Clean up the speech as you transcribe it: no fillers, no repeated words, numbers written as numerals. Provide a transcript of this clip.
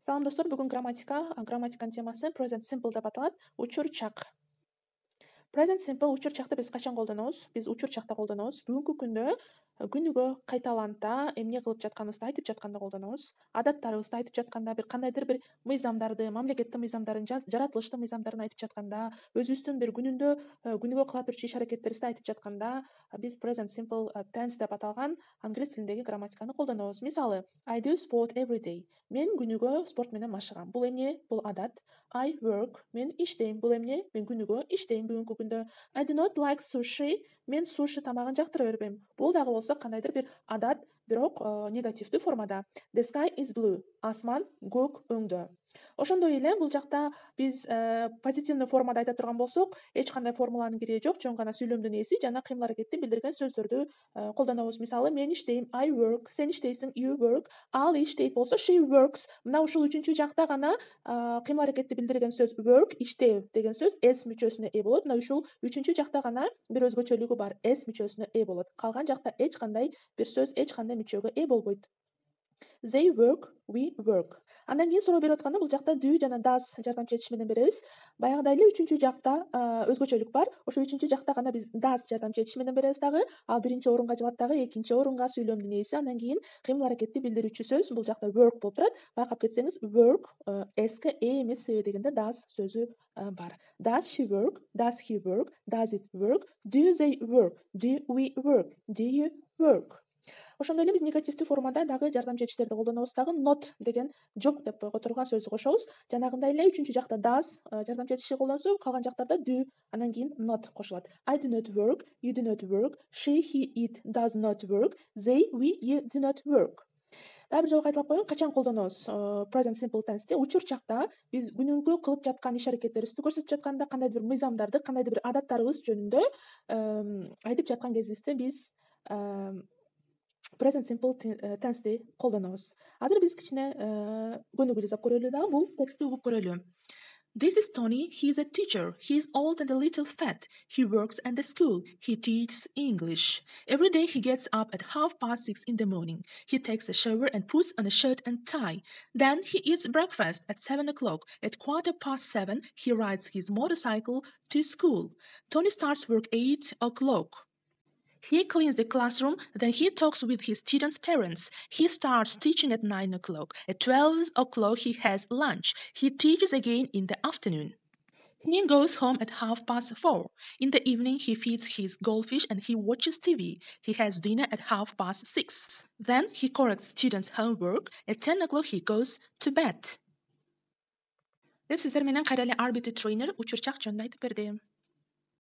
Салам достор, бүгүн грамматиканын темасы present simple деп аталат. Учур чак. Present simple учур чакты биз качан колдонобуз? Биз учур чакта колдонобуз. Бүгүнкү күндө күнүгө кайталанта эмне кылып жатканыбызды айтып жатканда колдонобуз. Адаттарыбызды айтып жатканда, кандайдыр бир мыйзамдарды, мамлекеттин мыйзамдарын, жаратылыштын мыйзамдарын айтып жатканда, өзүбүздүн бир күнүгө кыла турчу иш аракеттерибизди айтып жатканда биз present simple tense деп аталган англис тилиндеги грамматиканы колдонобуз. Мисалы, I do sport every day. Мен күнүгө спорт менен машыгам. Бул эмне? Бул адат. I work. Мен иштейм. Бул эмне? Мен күнүгө иштейм бүгүнкү күндө. I do not like sushi. Мен суши тамагын жактыра бербейм. Бул дагы болсо кандайдыр бир адат, бирок негативдүү формада. The sky is blue. Асман көк өңдө. Ошондой эле бул жакта биз позитивдүү формада айта турган болсок, эч кандай формуланын кереги жок, жөн гана сүйлөмдүн ээси жана кыймыл аракетти билдирген сөздөрдү колдонобуз. Мисалы, мен иштейм, I work, сен иштейсиң, you work, ал иштейт болсо she works. Мына ушул үчүнчү жакта гана кыймыл аракетти билдирген сөз work, иштөө деген сөз s мүчөсүнө ээ болот. Мына ушул үчүнчү жакта гана бир өзгөчөлүгү бар, s мүчөсүнө ээ болот. Калган жакта эч кандай бир сөз эч кандай мүчөгө ээ болбойт. They work, we work. Андан кийин суроо берип атканда бул жакта do жана does жардамчы этиш менен беребиз. Баягыдай эле үчүнчү жакта өзгөчөлүк бар. Ошол үчүнчү жакта гана биз does жардамчы этиш менен беребиз дагы. Ал биринчи орунга жылат дагы, экинчи орунга сүйлөмдүн ээси, андан кийин кыймыл аракетти билдирүүчү сөз бул жакта work болуп турат. Байкап кетсеңиз work s-ке ээ эмес себеби дегенде does сөзү бар. Does she work? Does he work? Does it work? Do they work? Do we work? Do you work? Ошондой эле биз негативдүү формада дагы жардамчы этиштерди колдонобуз дагы not деген жок деп которгон сөздү кошобуз. Жанагындай эле үчүнчү жакта does жардамчы этиши колдонсо, калган жактарда do, андан кийин not кошулат. I do not work, you do not work, she, he, it does not work, they, we, you do not work. Дагы бир жолу кайталап коеюн, качан колдонобуз present simple tense'ти? Учур чакта биз күнүгө кылып жаткан иш аракеттерибизди көрсөтүп жатканда, кандайдыр бир мыйзамдарды, кандайдыр бир адаттарыбыз жөнүндө айтып жаткан кезибизде биз present simple tense'ти колдонобуз. Азыр биз кичине көнүгүү жасап көрөлү дагы, бул текстти угуп көрөлү. This is Tony. He is a teacher. He is old and a little fat. He works at the school. He teaches English. Every day he gets up at 6:30 in the morning. He takes a shower and puts on a shirt and tie. Then he eats breakfast at 7 o'clock. At 7:15, he rides his motorcycle to school. Tony starts work 8 o'clock. He cleans the classroom, then he talks with his students' parents. He starts teaching at 9 o'clock. At 12 o'clock, he has lunch. He teaches again in the afternoon. He goes home at 4:30. In the evening, he feeds his goldfish and he watches TV. He has dinner at 6:30. Then he corrects students' homework. At 10 o'clock, he goes to bed. Деп сиздер менен кайра эле Arbiter Trainer учурчак жөнүндө айтып бердим.